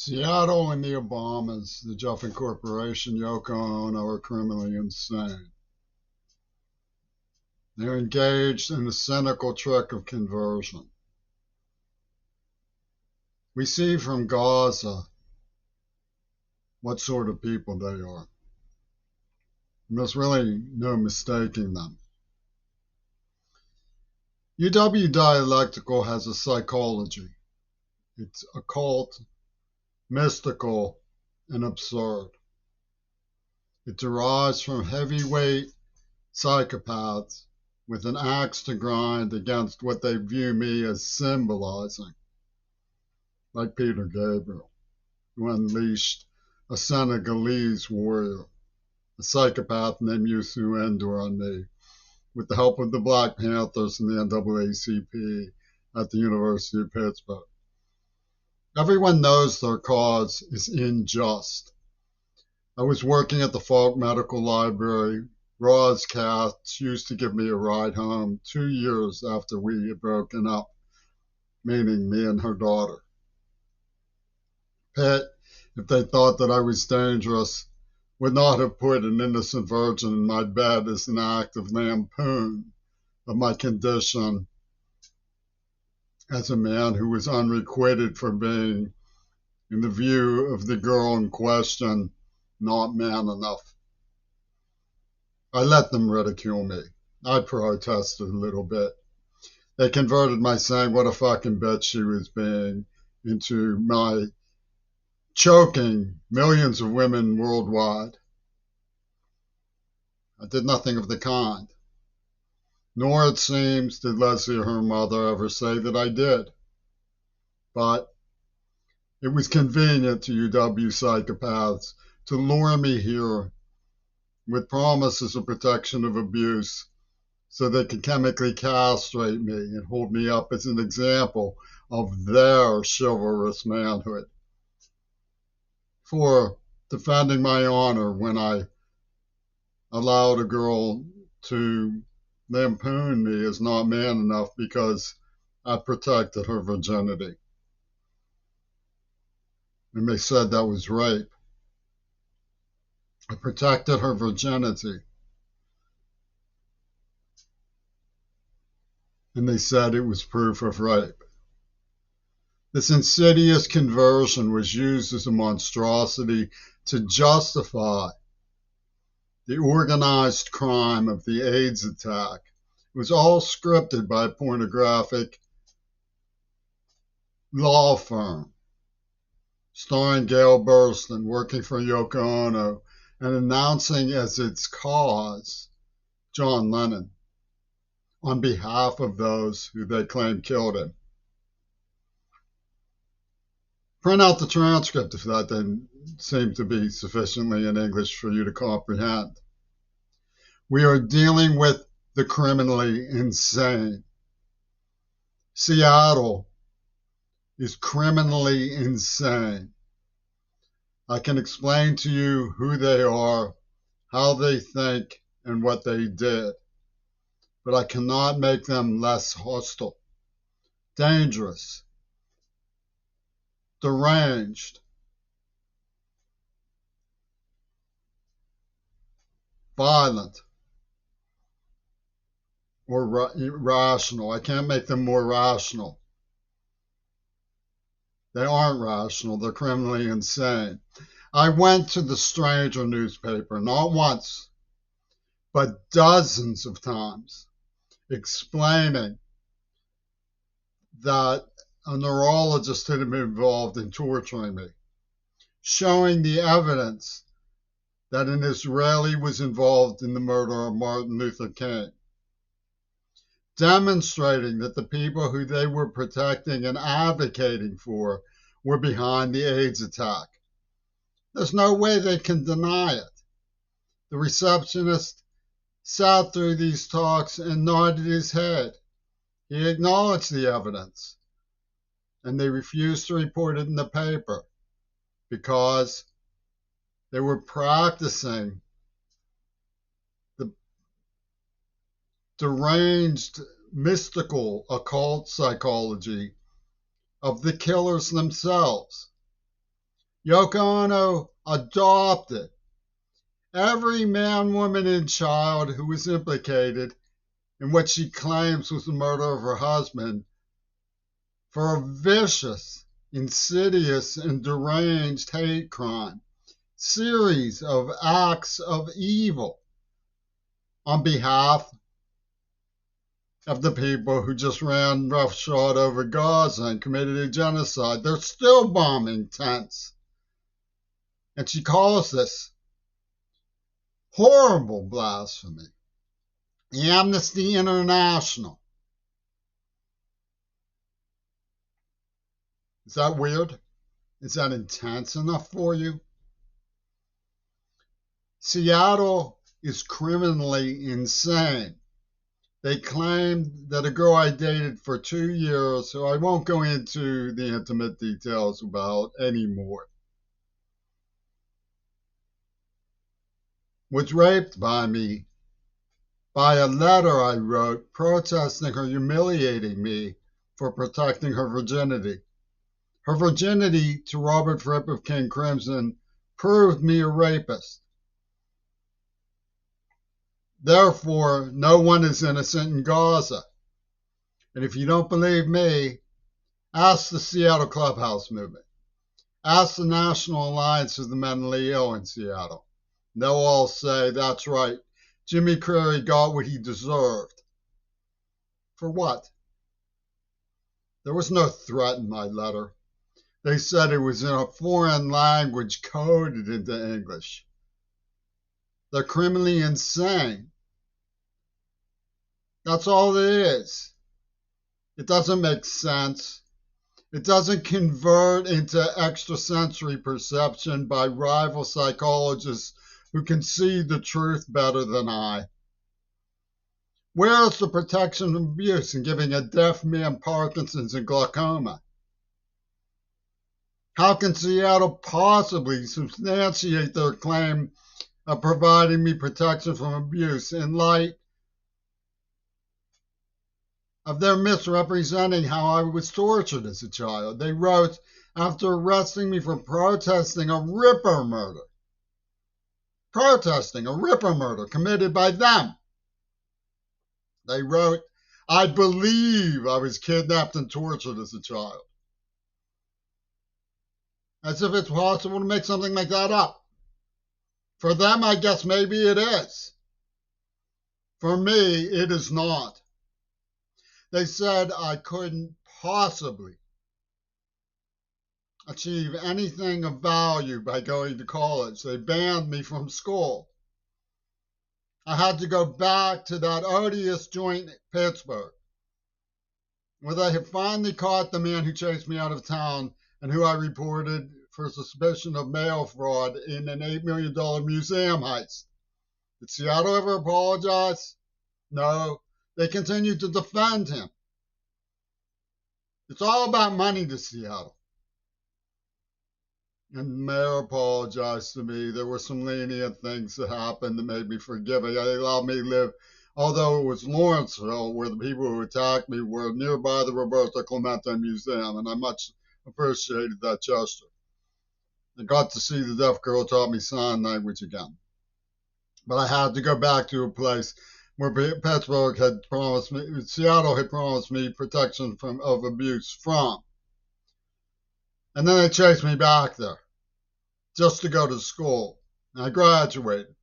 Seattle and the Obamas, the Jeffin Corporation, Yoko Ono are criminally insane. They're engaged in the cynical trick of conversion. We see from Gaza what sort of people they are. There's really no mistaking them. UW Dialectical has a psychology. It's occult, mystical, and absurd. It derives from heavyweight psychopaths with an axe to grind against what they view me as symbolizing, like Peter Gabriel, who unleashed a Senegalese warrior, a psychopath named Youssou N'Dour, on me, with the help of the Black Panthers and the NAACP at the University of Pittsburgh. Everyone knows their cause is unjust. I was working at the Falk Medical Library. Roz Katz used to give me a ride home 2 years after we had broken up, meaning me and her daughter. Pitt, if they thought that I was dangerous, would not have put an innocent virgin in my bed as an act of lampoon of my condition as a man who was unrequited for being, in the view of the girl in question, not man enough. I let them ridicule me. I protested a little bit. They converted my saying what a fucking bitch she was being into my choking millions of women worldwide. I did nothing of the kind. Nor, it seems, did Leslie or her mother ever say that I did. But it was convenient to UW psychopaths to lure me here with promises of protection of abuse so they could chemically castrate me and hold me up as an example of their chivalrous manhood. For defending my honor when I allowed a girl to lampoon me as not man enough because I protected her virginity. And they said that was rape. I protected her virginity. And they said it was proof of rape. This insidious conversion was used as a monstrosity to justify the organized crime of the AIDS attack. It was all scripted by a pornographic law firm, starring Gail Burston, working for Yoko Ono, and announcing as its cause John Lennon, on behalf of those who they claim killed him. Print out the transcript if that didn't seem to be sufficiently in English for you to comprehend. We are dealing with the criminally insane. Seattle is criminally insane. I can explain to you who they are, how they think, and what they did, but I cannot make them less hostile, dangerous, deranged, violent, or irrational. I can't make them more rational. They aren't rational. They're criminally insane. I went to the Stranger newspaper, not once, but dozens of times, explaining that a neurologist had been involved in torturing me, showing the evidence that an Israeli was involved in the murder of Martin Luther King, demonstrating that the people who they were protecting and advocating for were behind the AIDS attack. There's no way they can deny it. The receptionist sat through these talks and nodded his head. He acknowledged the evidence, and they refused to report it in the paper because they were practicing the deranged, mystical, occult psychology of the killers themselves. Yoko Ono adopted every man, woman, and child who was implicated in what she claims was the murder of her husband for a vicious, insidious, and deranged hate crime series of acts of evil on behalf of the people who just ran roughshod over Gaza and committed a genocide. They're still bombing tents. And she calls this horrible blasphemy. Amnesty International. Is that weird? Is that intense enough for you? Seattle is criminally insane. They claimed that a girl I dated for 2 years, who I won't go into the intimate details about anymore, was raped by me by a letter I wrote protesting her humiliating me for protecting her virginity. Her virginity to Robert Fripp of King Crimson proved me a rapist. Therefore, no one is innocent in Gaza. And if you don't believe me, ask the Seattle Clubhouse movement. Ask the National Alliance of the Mentally Ill in Seattle. They'll all say, that's right, Jimmy Curry got what he deserved. For what? There was no threat in my letter. They said it was in a foreign language coded into English. They're criminally insane. That's all it is. It doesn't make sense. It doesn't convert into extrasensory perception by rival psychologists who can see the truth better than I. Where is the protection from abuse in giving a deaf man Parkinson's and glaucoma? How can Seattle possibly substantiate their claim of providing me protection from abuse in light of their misrepresenting how I was tortured as a child? They wrote, after arresting me for protesting a Ripper murder committed by them. They wrote, I believe I was kidnapped and tortured as a child. As if it's possible to make something like that up. For them, I guess maybe it is. For me, it is not. They said I couldn't possibly achieve anything of value by going to college. They banned me from school. I had to go back to that odious joint in Pittsburgh, where they had finally caught the man who chased me out of town and who I reported for suspicion of mail fraud in an $8 million museum heist. Did Seattle ever apologize? No. They continued to defend him. It's all about money to Seattle. And the mayor apologized to me. There were some lenient things that happened that made me forgiving. They allowed me to live, although it was Lawrenceville, where the people who attacked me were nearby the Roberto Clemente Museum, and I much appreciated that gesture. I got to see the deaf girl taught me sign language again. But I had to go back to a place where Pittsburgh had promised me, Seattle had promised me protection of abuse from. And then they chased me back there just to go to school. And I graduated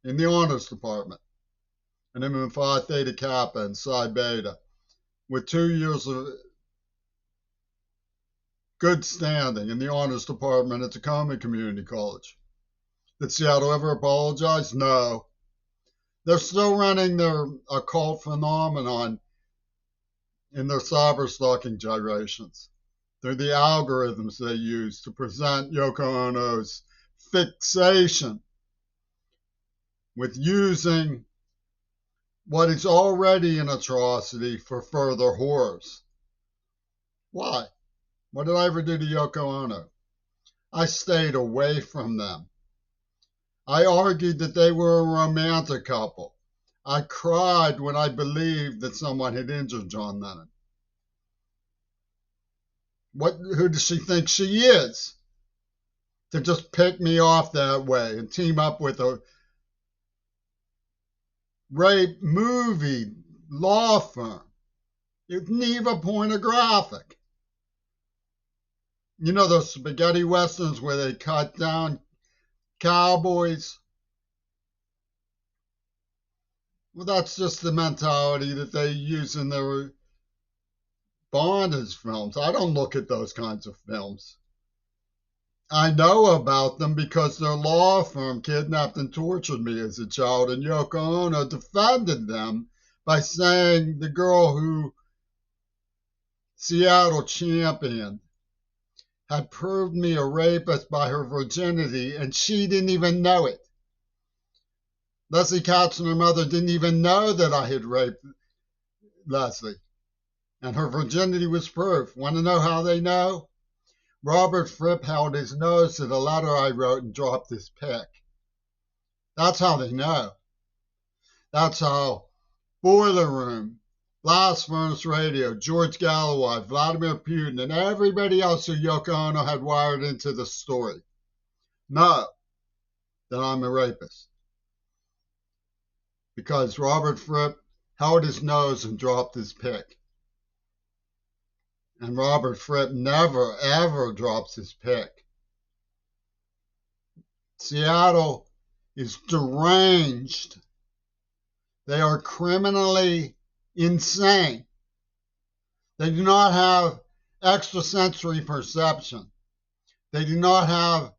in the honors department. And I'm in Phi Theta Kappa and Psi Beta with 2 years of good standing in the honors department at Tacoma Community College. Did Seattle ever apologize? No. They're still running their occult phenomenon in their cyber stalking gyrations. They're the algorithms they use to present Yoko Ono's fixation with using what is already an atrocity for further horrors. Why? What did I ever do to Yoko Ono? I stayed away from them. I argued that they were a romantic couple. I cried when I believed that someone had injured John Lennon. Who does she think she is? to just pick me off that way and team up with a rape movie law firm. It's neither pornographic. You know those spaghetti westerns where they cut down cowboys? Well, that's just the mentality that they use in their bondage films. I don't look at those kinds of films. I know about them because their law firm kidnapped and tortured me as a child, and Yoko Ono defended them by saying the girl who Seattle championed had proved me a rapist by her virginity, and she didn't even know it. Leslie Katz and her mother didn't even know that I had raped Leslie, and her virginity was proof. Want to know how they know? Robert Fripp held his nose to the letter I wrote and dropped his pick. That's how they know. That's how Boiler Room, Blast Furnace Radio, George Galloway, Vladimir Putin, and everybody else who Yoko Ono had wired into the story know that I'm a rapist. Because Robert Fripp held his nose and dropped his pick. And Robert Fripp never, ever drops his pick. Seattle is deranged. They are criminally insane. They do not have extrasensory perception. They do not have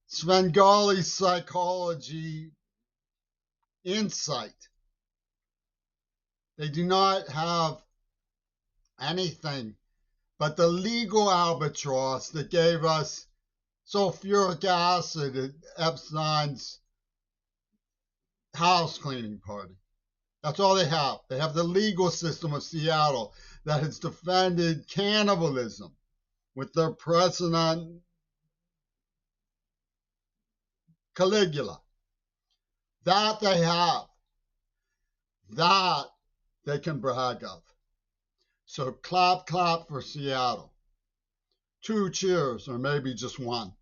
Svengali psychology insight. They do not have anything but the legal albatross that gave us sulfuric acid at Epstein's house cleaning party. That's all they have. They have the legal system of Seattle that has defended cannibalism with their president Caligula. That they have. That they can brag of. So clap, clap for Seattle. 2 cheers, or maybe just one.